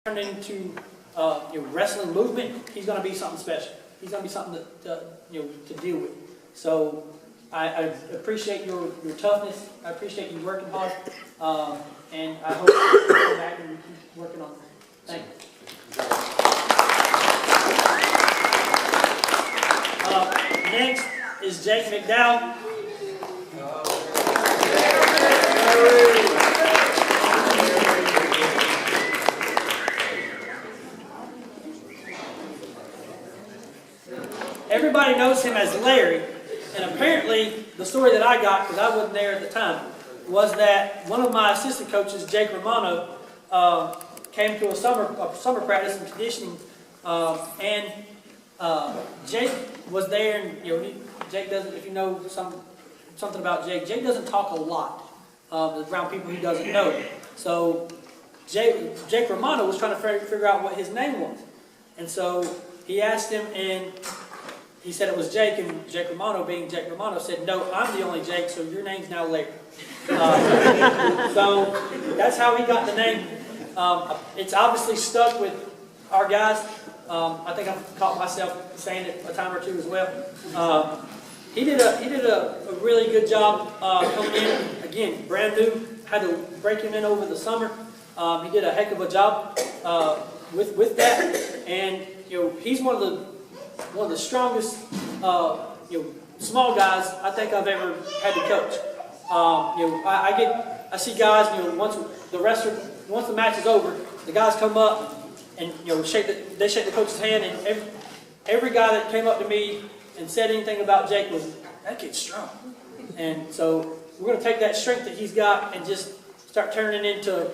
turned into wrestling movement, he's going to be something special. He's going to be something to deal with. So I appreciate your toughness. I appreciate you working hard, and I hope you come back and keep working on that. Thank you. Next is Jake McDowell. Everybody knows him as Larry, and apparently the story that I got, because I wasn't there at the time, was that one of my assistant coaches, Jake Romano, came to a summer practice and conditioning, and Jake was there, and Jake doesn't. If you know something about Jake, Jake doesn't talk a lot around people he doesn't know. So Jake Romano was trying to figure out what his name was, and so he asked him, and he said it was Jake, and Jake Romano, being Jake Romano, said, "No, I'm the only Jake, so your name's now Larry." So that's how he got the name. It's obviously stuck with our guys. I think I've caught myself saying it a time or two as well. He did a really good job coming in. Again, brand new. Had to break him in over the summer. He did a heck of a job with that, and he's one of the strongest small guys I think I've ever had to coach. I see guys, once the match is over, the guys come up and shake the coach's hand, and every guy that came up to me and said anything about Jake was, "That kid's strong." And so we're going to take that strength that he's got and just start turning it into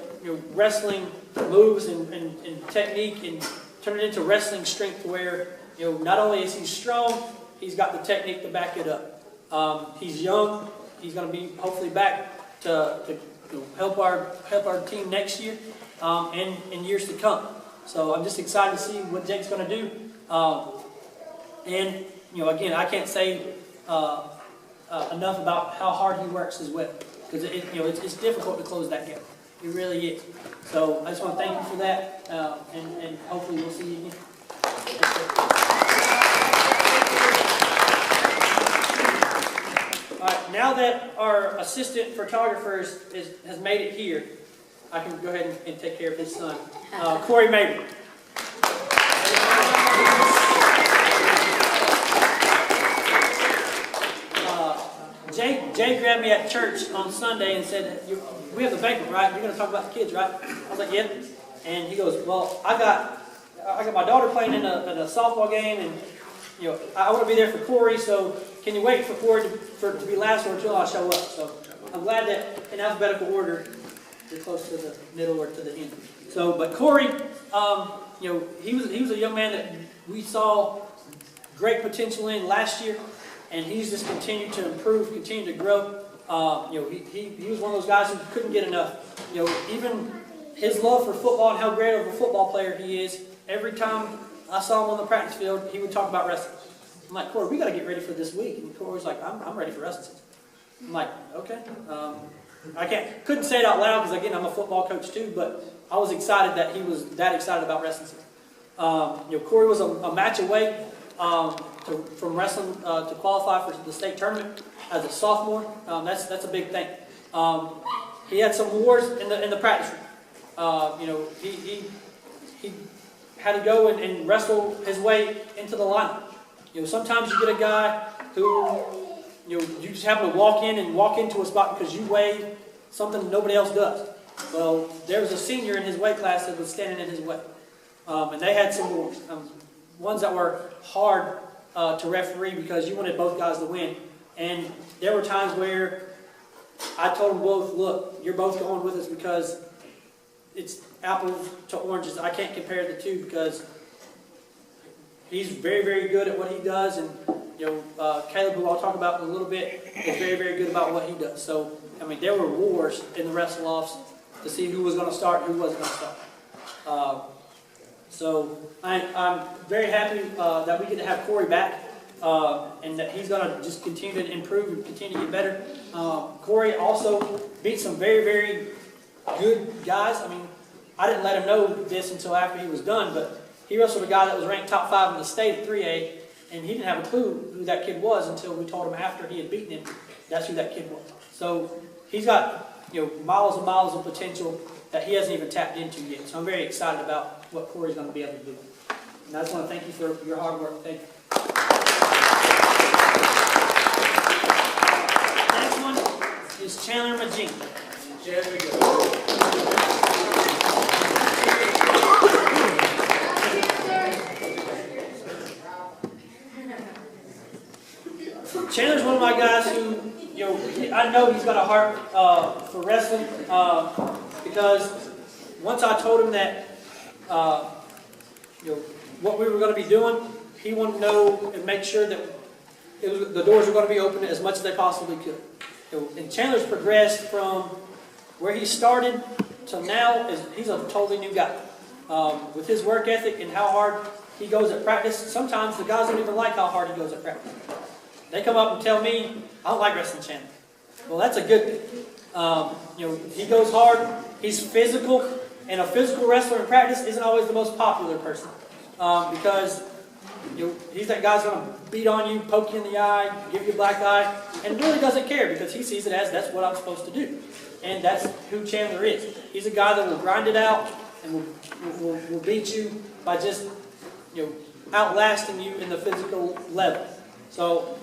wrestling moves and technique, and turn it into wrestling strength where not only is he strong, he's got the technique to back it up. He's young. He's going to be hopefully back to help our team next year and in years to come. So I'm just excited to see what Jake's going to do. And again, I can't say enough about how hard he works as well, because it's difficult to close that gap. It really is. So I just want to thank you for that, and hopefully we'll see you again. All right, now that our assistant photographer has made it here, I can go ahead and take care of his son, Cory Romano. Jay grabbed me at church on Sunday and said, "We have the banquet, right? You're going to talk about the kids, right?" I was like, "Yeah." And he goes, "Well, I got my daughter playing in a softball game, and I want to be there for Cory. So can you wait for Cory to be last or until I show up?" So I'm glad that in alphabetical order, you're close to the middle or to the end. So, but Cory, he was a young man that we saw great potential in last year, and he's just continued to improve, continue to grow. He was one of those guys who couldn't get enough. Even his love for football and how great of a football player he is. Every time I saw him on the practice field, he would talk about wrestling. I'm like, "Cory, we got to get ready for this week." And Cory's like, I'm ready for wrestling season." I'm like, "Okay." I couldn't say it out loud because, again, I'm a football coach too, but I was excited that he was that excited about wrestling season. Cory was a match away from wrestling to qualify for the state tournament as a sophomore. That's a big thing. He had some wars in the practice room. He had to go and wrestle his way into the lineup. Sometimes you get a guy who you just happen to walk into a spot because you weigh something nobody else does. Well, there was a senior in his weight class that was standing in his way, and they had some wars, ones that were hard to referee because you wanted both guys to win. And there were times where I told them both, "Look, you're both going with us because it's apples to oranges. I can't compare the two because he's very, very good at what he does, and Caleb, who I'll talk about in a little bit, is very, very good about what he does." So, there were wars in the wrestle-offs to see who was going to start and who wasn't going to start. So I'm very happy that we get to have Cory back, and that he's going to just continue to improve and continue to get better. Cory also beat some very, very good guys. I didn't let him know this until after he was done, but he wrestled a guy that was ranked top 5 in the state at 3A, and he didn't have a clue who that kid was until we told him after he had beaten him. That's who that kid was. So he's got miles and miles of potential that he hasn't even tapped into yet. So I'm very excited about what Cory's going to be able to do. And I just want to thank you for your hard work. Thank you. Next one is Chandler Magine. There we go. Chandler's one of my guys who, I know he's got a heart for wrestling because once I told him that, what we were going to be doing, he wanted to know and make sure that the doors were going to be open as much as they possibly could. And Chandler's progressed from where he started to now, he's a totally new guy. With his work ethic and how hard he goes at practice, sometimes the guys don't even like how hard he goes at practice. They come up and tell me, I don't like wrestling Chandler. Well, that's a good thing. He goes hard, he's physical, and a physical wrestler in practice isn't always the most popular person. Because he's that guy's going to beat on you, poke you in the eye, give you a black eye, and really doesn't care because he sees it as that's what I'm supposed to do. And that's who Chandler is. He's a guy that will grind it out and will beat you by just outlasting you in the physical level. So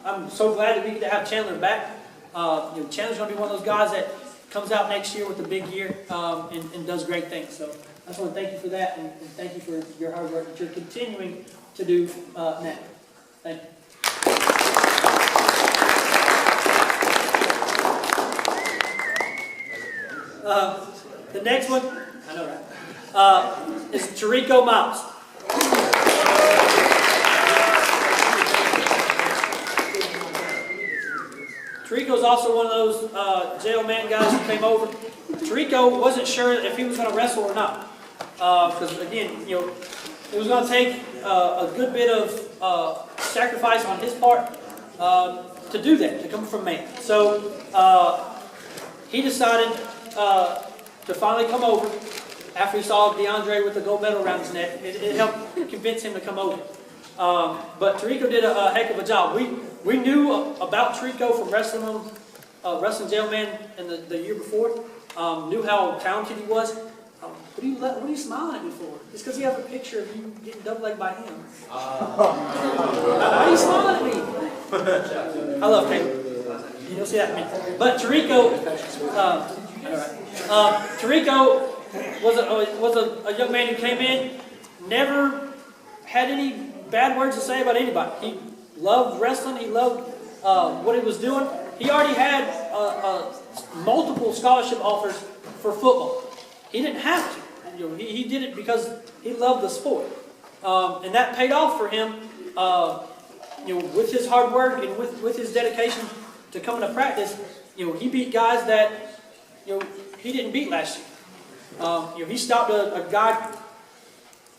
I'm so glad that we get to have Chandler back. Chandler's going to be one of those guys that comes out next year with a big year and does great things. So I just want to thank you for that and thank you for your hard work that you're continuing to do now. Thank you. The next one, I know right, is Tariq Oh Miles. Tariq is also one of those jail man guys who came over. Tariq wasn't sure if he was going to wrestle or not. Because again, it was going to take a good bit of sacrifice on his part to do that, to come from man. So he decided to finally come over after he saw DeAndre with the gold medal around his neck. It helped convince him to come over. But Tariq did a heck of a job. We knew about Tariq from wrestling him, wrestling Jailman in the year before. Knew how talented he was. What are you smiling at me for? It's because you have a picture of you getting double-legged by him. Why are you smiling at me? I love Caleb. You don't see that in me. But Tariq was a young man who came in, never had any bad words to say about anybody. He loved wrestling. He loved what he was doing. He already had multiple scholarship offers for football. He didn't have to. He did it because he loved the sport. And that paid off for him with his hard work and with his dedication to coming to practice. He beat guys that he didn't beat last year. He stopped a guy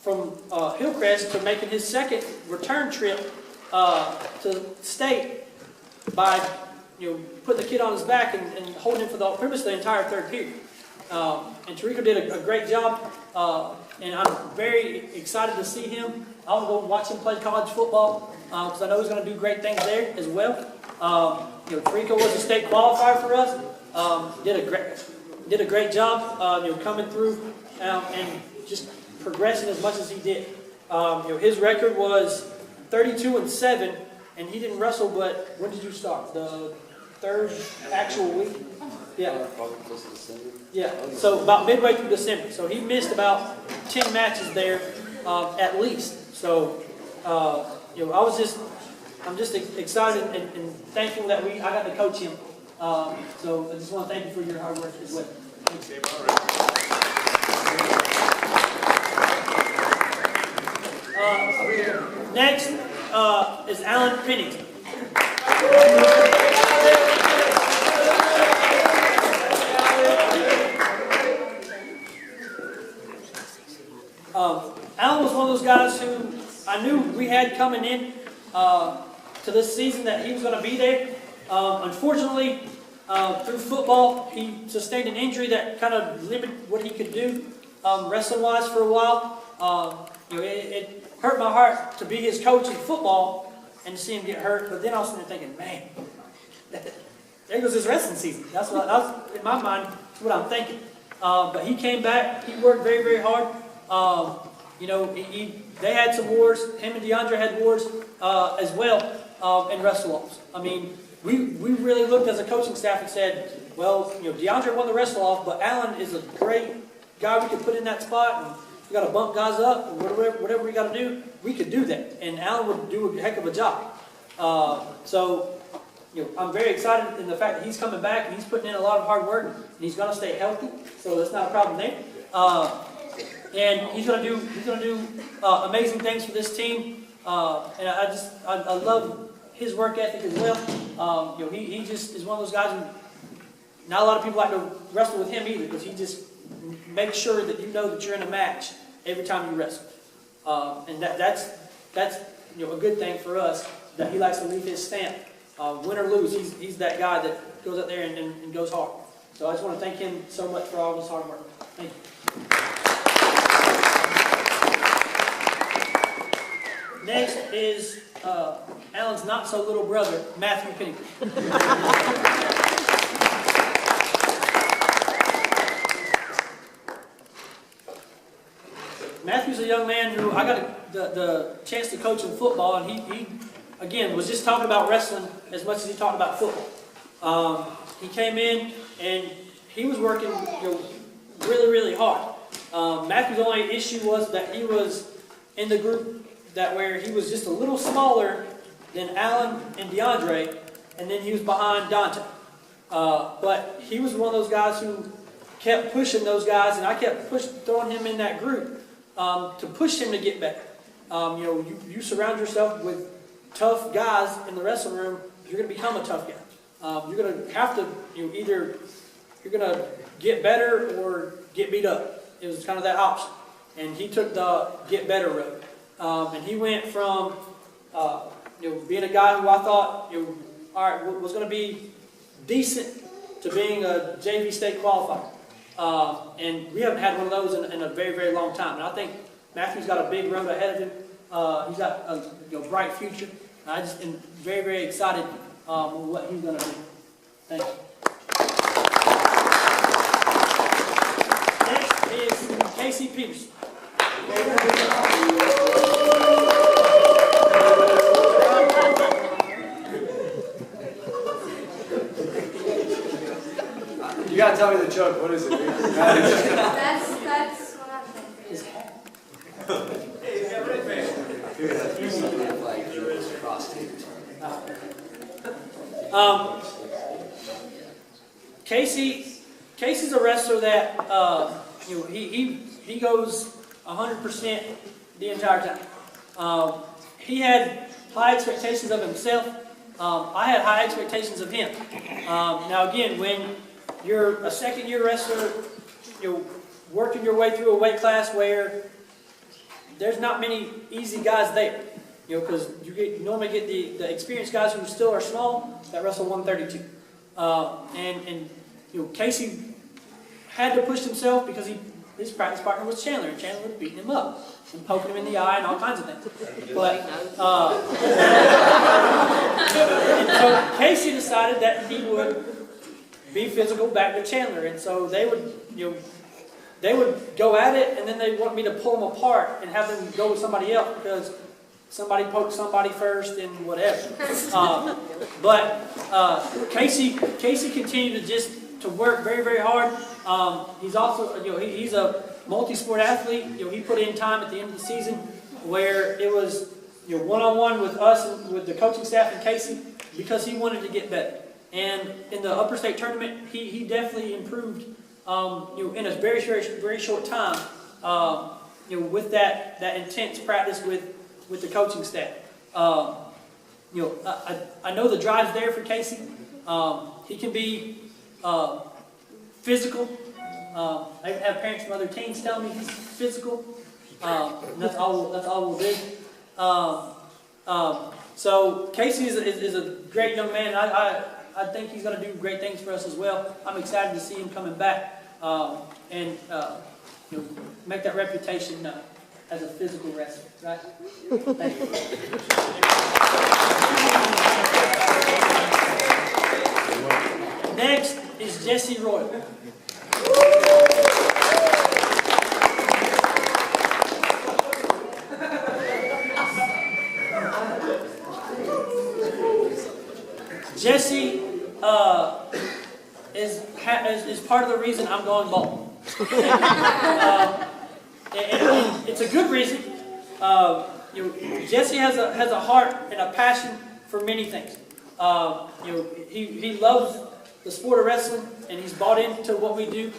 from Hillcrest to making his second return trip to state by putting the kid on his back and holding him for pretty much the entire third period. And Tariq did a great job, and I'm very excited to see him. I want to go and watch him play college football because I know he's going to do great things there as well. Tariq was a state qualifier for us. Did a great job, coming through and just progressing as much as he did. His record was 32-7, and he didn't wrestle. But when did you start? The third actual week. Yeah. Yeah. So about midway through December. So he missed about 10 matches there, at least. So I'm just excited and thankful that I got to coach him. So I just want to thank you for your hard work as well. Next is Alan Pennington. Alan was one of those guys who I knew we had coming in to this season that he was going to be there. Unfortunately, through football, he sustained an injury that kind of limited what he could do. wrestling-wise for a while. It hurt my heart to be his coach in football and to see him get hurt. But then I was sitting there thinking, man, there goes his wrestling season. That's in my mind, that's what I'm thinking. But he came back. He worked very, very hard. They had some wars. Him and DeAndre had wars as well in wrestle-offs. I mean, we really looked as a coaching staff and said, well, DeAndre won the wrestle-off, but Allen is a great guy we could put in that spot, and we got to bump guys up, and whatever we got to do, we could do that, and Allen would do a heck of a job. I'm very excited in the fact that he's coming back and he's putting in a lot of hard work, and he's going to stay healthy, so that's not a problem there. And he's going to do amazing things for this team, and I love his work ethic as well. He just is one of those guys who not a lot of people like to wrestle with him either, because he just makes sure that you know that you're in a match every time you wrestle, and that's a good thing for us, that he likes to leave his stamp. Win or lose, he's that guy that goes out there and goes hard. So I just want to thank him so much for all his hard work. Thank you. Next is Alan's not so little brother, Matthew Finney. Matthew's a young man who I got the chance to coach in football, and he again was just talking about wrestling as much as he talked about football. He came in and he was working really, really hard. Matthew's only issue was that he was in the group where he was just a little smaller than Allen and DeAndre, and then he was behind Dante. But he was one of those guys who kept pushing those guys, and I kept throwing him in that group to push him to get better. You surround yourself with tough guys in the wrestling room, you're going to become a tough guy. You're going to have to, either you're going to get better or get beat up. It was kind of that option. And he took the get better road. And he went from, being a guy who I thought, was going to be decent to being a JV state qualifier. And we haven't had one of those in a very, very long time. And I think Matthew's got a big road ahead of him. He's got a bright future. I just am very, very excited with what he's going to do. Thank you. Next is Casey Peterson. You gotta tell me the joke. What is it? That's what I'm thinking. His hat. Casey's a wrestler that he goes 100% the entire time. He had high expectations of himself. I had high expectations of him. Now again, when you're a second-year wrestler, working your way through a weight class where there's not many easy guys there, because you normally get the experienced guys who still are small that wrestle 132. And Casey had to push himself because his practice partner was Chandler, and Chandler was beating him up and poking him in the eye and all kinds of things. But and so Casey decided that he would be physical back to Chandler, and so they would go at it, and then they want me to pull them apart and have them go with somebody else because somebody poked somebody first and whatever. But Casey continued to work very, very hard. He's also he's a multi-sport athlete. He put in time at the end of the season where it was one-on-one with us and with the coaching staff and Casey because he wanted to get better. And in the upper state tournament, he definitely improved. In a very, very, very short time. With that intense practice with the coaching staff. I know the drive's there for Casey. He can be physical. I have parents from other teams tell me he's physical. And that's all we'll do. So Casey is a great young man. I think he's going to do great things for us as well. I'm excited to see him coming back. make that reputation as a physical wrestler, right? Thank you. Next is Jesse Royal. Jesse is part of the reason I'm going bald. And it's a good reason. Jesse has a heart and a passion for many things. He loves the sport of wrestling, and he's bought into what we do.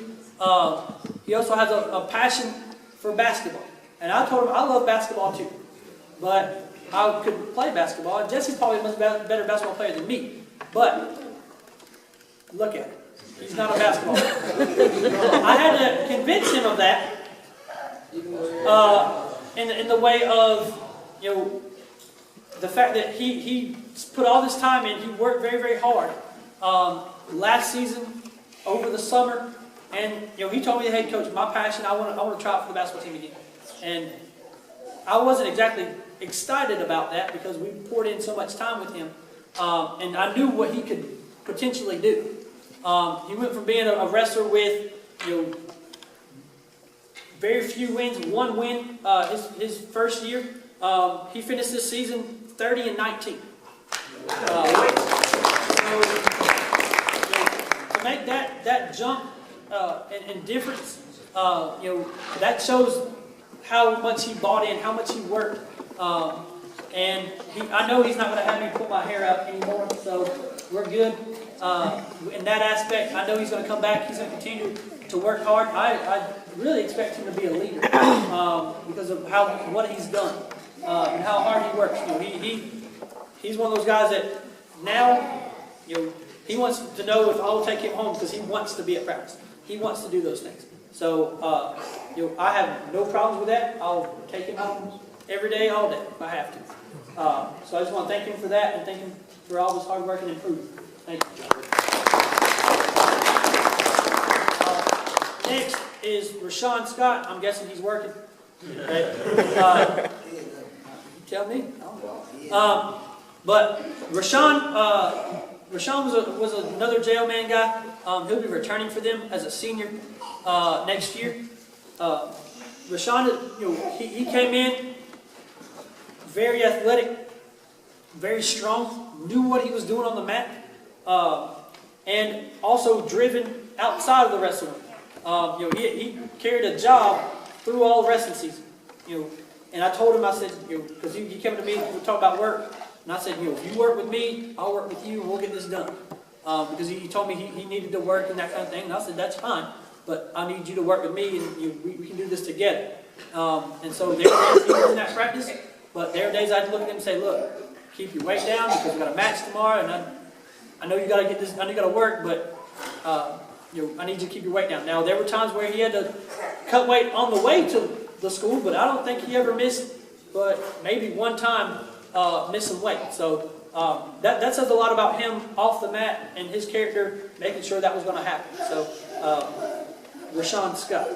He also has a passion for basketball. And I told him I love basketball too, but I couldn't play basketball. And Jesse's probably a much better basketball player than me. But look at him. He's not a basketball player. I had to convince him of that in the way of, the fact that he put all this time in. He worked very, very hard last season, over the summer. And, he told me, hey, coach, my passion, I want to try out for the basketball team again. And I wasn't exactly excited about that because we poured in so much time with him. And I knew what he could potentially do. He went from being a wrestler with, very few wins, one win his first year. He finished this season 30-19. To make that jump and difference, that shows how much he bought in, how much he worked. And I know he's not going to have me pull my hair out anymore, so we're good. In that aspect, I know he's going to come back. He's going to continue to work hard. I really expect him to be a leader because of what he's done and how hard he works. He's one of those guys that now, he wants to know if I will take him home because he wants to be at practice. He wants to do those things. So, I have no problems with that. I'll take him home every day, all day, if I have to. So I just want to thank him for that and thank him for all his hard work and improvement. Thank you. Next is Rashawn Scott. I'm guessing he's working. Okay. Tell me. But Rashawn was another jailman guy. He'll be returning for them as a senior next year. Rashawn, he came in very athletic, very strong, knew what he was doing on the mat, and also driven outside of the wrestling. He carried a job through all wrestling season. And I told him, I said, because he came to me, we talked about work, and I said, if you work with me, I'll work with you, and we'll get this done. Because he told me he needed to work and that kind of thing, and I said, that's fine, but I need you to work with me, and we can do this together. And so there were days he was in that practice, but there were days I'd look at him and say, look, keep your weight down because we've got a match tomorrow, and I know you got to get this, I know you got to work, but I need you to keep your weight down. Now there were times where he had to cut weight on the way to the school, but I don't think he ever missed, but maybe one time missed some weight. So that says a lot about him off the mat and his character, making sure that was going to happen. So Rashawn Scott.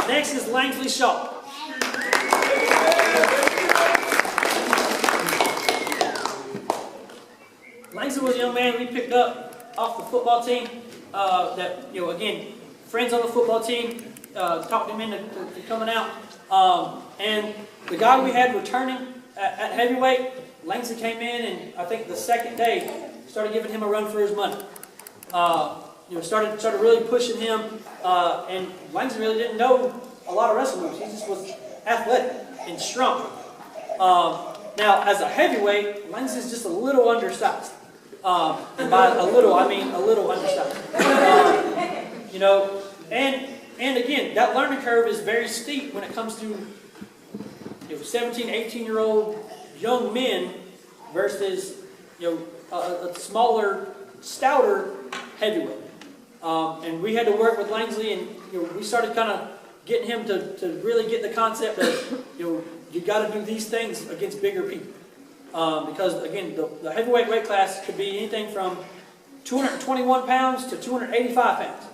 Next is Langsley Shaw. Langsley was a young man we picked up off the football team. Again, friends on the football team talked him into coming out. And the guy we had returning at heavyweight, Langsley came in, and I think the second day started giving him a run for his money. Started really pushing him, and Langsley really didn't know a lot of wrestling moves. He just was athletic and strong. Now, as a heavyweight, Langsley's just a little undersized. And by a little, I mean a little undersized. And again, that learning curve is very steep when it comes to 17, 18-year-old young men versus a smaller, stouter heavyweight. And we had to work with Langsley, and we started kind of getting him to really get the concept of you got to do these things against bigger people. Because again, the heavyweight weight class could be anything from 221 pounds to 285 pounds.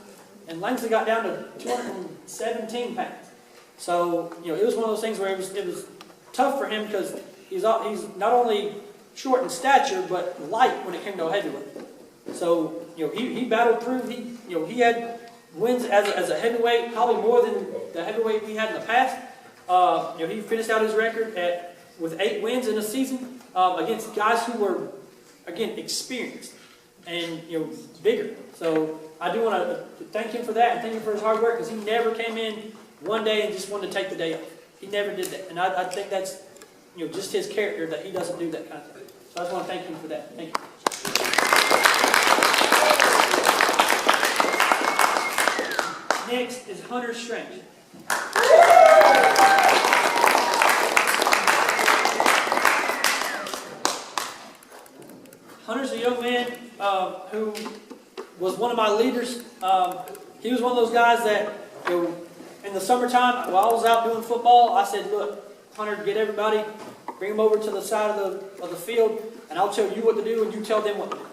And Langsley got down to 217 pounds. So, it was one of those things where it was tough for him because he's not only short in stature, but light when it came to a heavyweight. So, he battled through. He had wins as a heavyweight, probably more than the heavyweight we had in the past. He finished out his record with 8 wins in a season against guys who were, again, experienced and bigger. So I do want to thank him for that and thank him for his hard work, because he never came in one day and just wanted to take the day off. He never did that, and I think that's just his character, that he doesn't do that kind of thing. So I just want to thank him for that. Thank you. Next is Hunter Strange. Hunter's a young man who was one of my leaders. He was one of those guys that, in the summertime, while I was out doing football, I said, "Look, Hunter, get everybody, bring them over to the side of the field, and I'll tell you what to do, and you tell them what to do."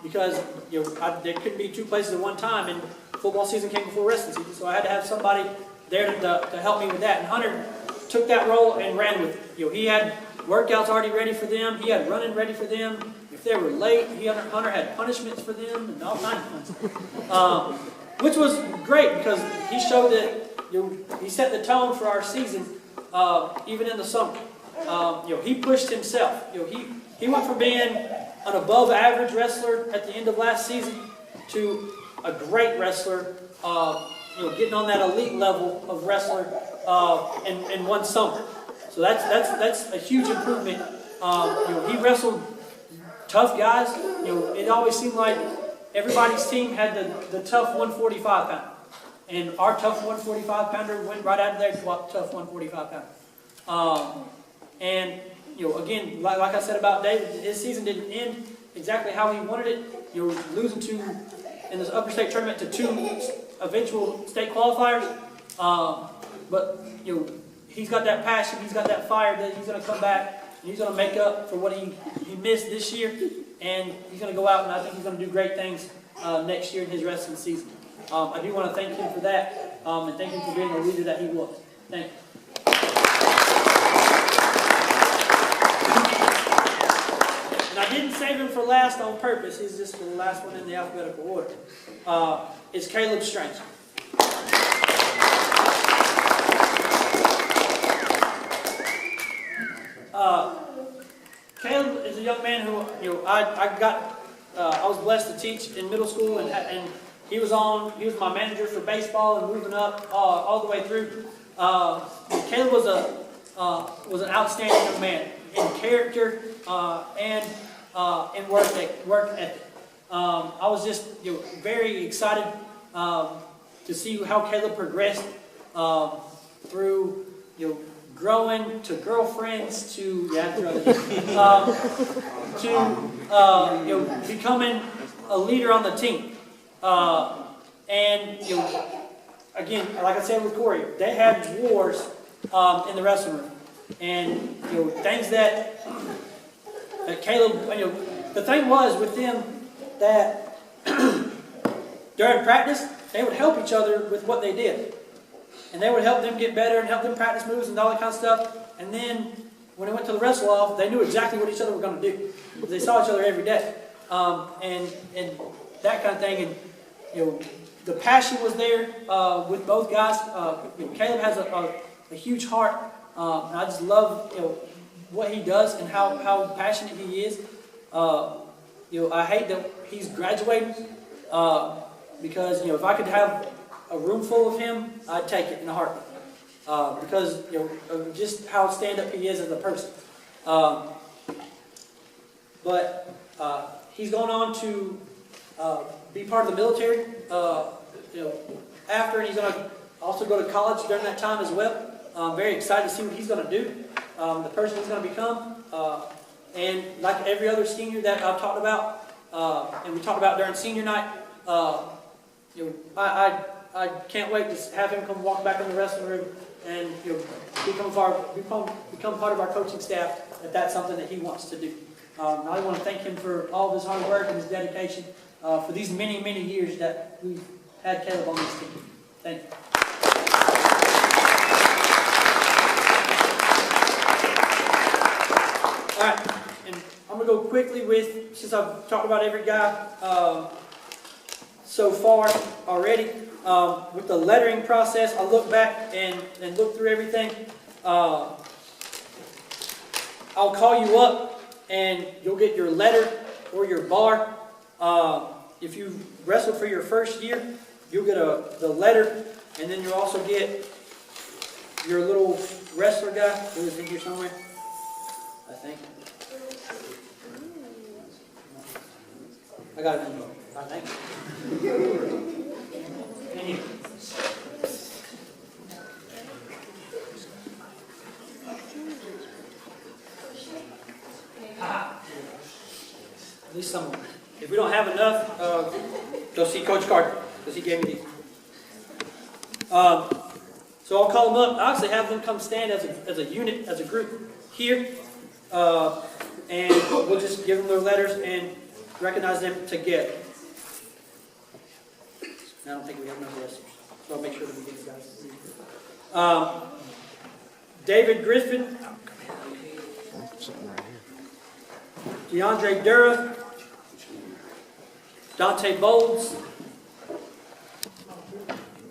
Because there couldn't be 2 places at one time, and football season came before wrestling season, so I had to have somebody there to help me with that. And Hunter took that role and ran with it. He had workouts already ready for them. He had running ready for them. If they were late, Hunter had punishments for them and all kinds of things, which was great because he showed that he set the tone for our season, even in the summer. He pushed himself. He went from being an above-average wrestler at the end of last season to a great wrestler, getting on that elite level of wrestler in one summer. So that's a huge improvement. He wrestled tough guys. It always seemed like everybody's team had the tough 145 pounder, and our tough 145 pounder went right out of there to tough 145 pounder. And again, like I said about David, his season didn't end exactly how he wanted it. Losing in this upper state tournament to 2 eventual state qualifiers. But he's got that passion, he's got that fire that he's going to come back and he's going to make up for what he missed this year, and he's going to go out and I think he's going to do great things next year in his wrestling season. I do want to thank him for that, and thank him for being the leader that he was. Thank you. And I didn't save him for last on purpose. He's just the last one in the alphabetical order. It's Caleb Strange. Caleb is a young man who I was blessed to teach in middle school, and he was my manager for baseball and moving up all the way through. Caleb was an outstanding young man in character and in work ethic. I was just very excited to see how Caleb progressed through growing to girlfriends to becoming a leader on the team. And again, like I said with Cory, they had wars in the wrestling room, and things that Caleb. The thing was with them that during practice they would help each other with what they did. And they would help them get better and help them practice moves and all that kind of stuff. And then when they went to the wrestle off, they knew exactly what each other were going to do. They saw each other every day. And that kind of thing. And the passion was there with both guys. Caleb has a huge heart. And I just love what he does and how passionate he is. I hate that he's graduating because if I could have a room full of him, I'd take it in a heartbeat. Because of just how stand-up he is as a person. But he's going on to be part of the military after, and he's going to also go to college during that time as well. I'm very excited to see what he's going to do, the person he's going to become. And like every other senior that I've talked about, and we talked about during senior night, I can't wait to have him come walk back in the wrestling room and become part of our coaching staff if that's something that he wants to do. I want to thank him for all of his hard work and his dedication for these many, many years that we've had Caleb on this team. Thank you. All right, and I'm going to go quickly with, since I've talked about every guy so far already, with the lettering process, I look back and look through everything. I'll call you up and you'll get your letter or your bar. If you wrestled for your first year, you'll get the letter, and then you'll also get your little wrestler guy who is in here somewhere, I think. I got it in here, I think. In here. At least some of them. If we don't have enough, go see Coach Carter, because he gave me these. So I'll call them up. I'll actually have them come stand as a unit, as a group here, and we'll just give them their letters and recognize them together. I don't think we have enough wrestlers, so I'll make sure that we get the guys. David Griffin, DeAndre Dura, Dante Bowles,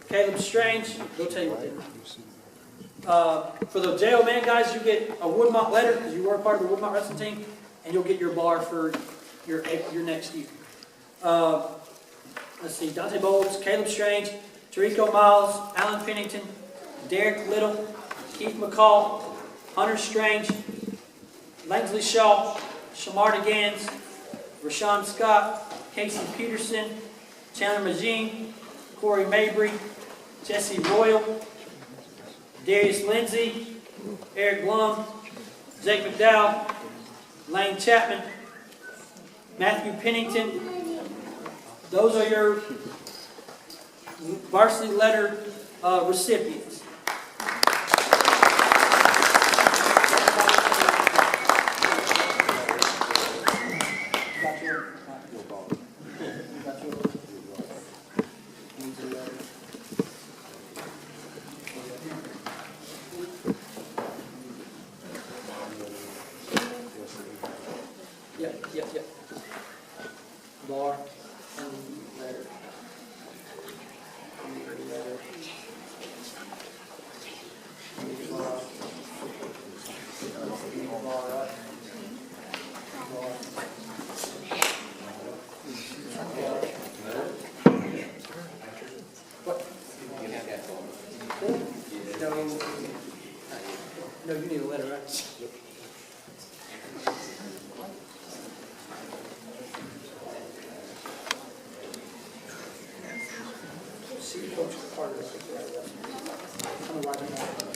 Caleb Strange. They'll tell you what they are. For the JO Man guys, you get a Woodmont letter because you were a part of the Woodmont wrestling team, and you'll get your bar for your next year. Let's see, Dante Bowles, Caleb Strange, Tariq Oh Miles, Alan Pennington, Derek Little, Keith McCall, Hunter Strange, Langsley Shaw, Shamar Gans, Rashawn Scott, Casey Peterson, Chandler Magine, Corey Mabry, Jesse Royal, Darius Lindsay, Eric Blum, Jake McDowell, Lane Chapman, Matthew Pennington. Those are your varsity letter recipients. Yep. Bar and letter. No, you need a letter, right? See Coach Carter. I'm gonna write it down.